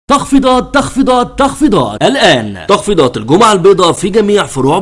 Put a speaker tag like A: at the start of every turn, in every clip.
A: تخفيضات الآن تخفيضات الجمعة البيضاء في جميع فروع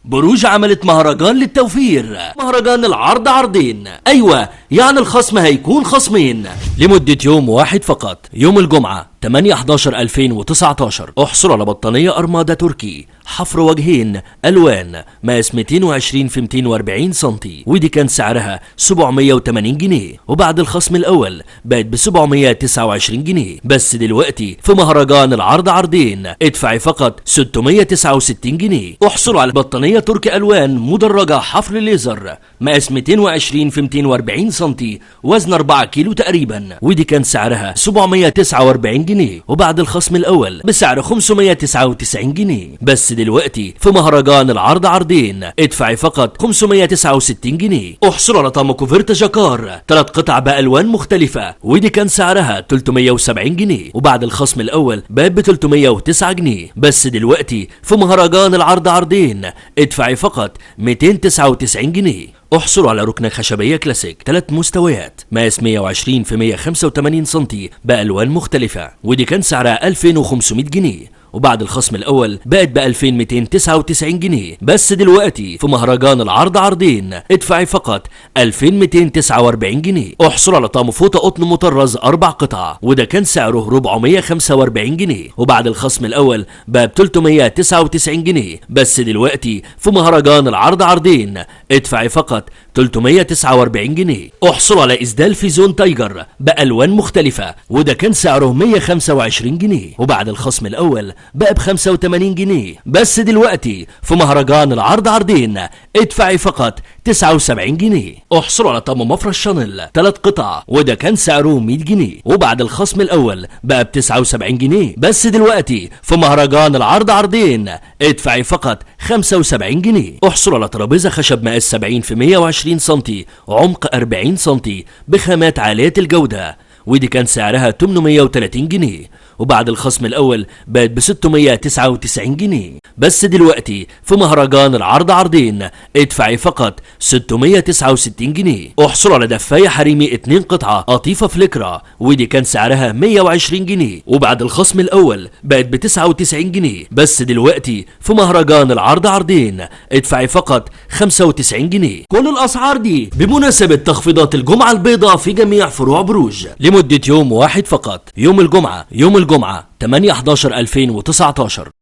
A: بروج عملت مهرجان للتوفير، مهرجان العرض عرضين. أيوة، يعني الخصم هيكون خصمين لمدة يوم واحد فقط. يوم الجمعة 8/11/2019 احصل على بطانية أرمادة تركي حفر وجهين ألوان مقاس 220 في 240 سنتي، ودي كان سعرها 780 جنيه، وبعد الخصم الأول بقت ب 729 جنيه. بس دلوقتي في مهرجان العرض عرضين ادفعي فقط 669 جنيه. احصل على بطانية تركي ألوان مدرجة حفر ليزر مقاس 220 في 240 سنتي، وزن 4 كيلو تقريبا، ودي كان سعرها 749 جنيه، وبعد الخصم الأول بسعر 599 جنيه. بس دلوقتي في مهرجان العرض عرضين ادفعي فقط 569 جنيه. احصل على طقم كوفرت جاكار 3 قطع بألوان مختلفة، ودي كان سعرها 370 جنيه، وبعد الخصم الأول بقت ب 309 جنيه. بس دلوقتي في مهرجان العرض عرضين ادفعي فقط 299 جنيه. احصلوا على ركنة خشبية كلاسيك 3 مستويات مقاس 120 في 185 سنتي بألوان مختلفة، ودي كان سعرها 2500 جنيه، وبعد الخصم الأول بقت ب 2299 جنيه. بس دلوقتي في مهرجان العرض عرضين ادفعي فقط 2249 جنيه. احصل على طقم فوطة قطن مطرز 4 قطع، وده كان سعره 445 جنيه، وبعد الخصم الأول بقى ب 399 جنيه. بس دلوقتي في مهرجان العرض عرضين ادفعي فقط 349 جنيه. احصل على إسدال في زون تايجر بألوان مختلفة، وده كان سعره 125 جنيه، وبعد الخصم الأول بقى ب 85 جنيه. بس دلوقتي في مهرجان العرض عرضين ادفعي فقط 79 جنيه. احصلوا على طقم مفرش شانيل 3 قطع، وده كان سعره 100 جنيه، وبعد الخصم الأول بقى ب 79 جنيه. بس دلوقتي في مهرجان العرض عرضين ادفعي فقط 75 جنيه. احصلوا على ترابيزة خشب مقاس 70 في 120 سنتي وعمق 40 سنتي بخامات عالية الجودة، ودي كان سعرها 830 جنيه، وبعد الخصم الأول بقت ب 699 جنيه. بس دلوقتي في مهرجان العرض عرضين ادفعي فقط 669 جنيه. احصل على دفاية حريمي 2 قطعة قطيفة فليكرا، ودي كان سعرها 120 جنيه، وبعد الخصم الأول بقت ب 99 جنيه. بس دلوقتي في مهرجان العرض عرضين ادفعي فقط 95 جنيه. كل الأسعار دي بمناسبة تخفيضات الجمعة البيضاء في جميع فروع بروج لمدة يوم واحد فقط. يوم الجمعة 8/11/2019.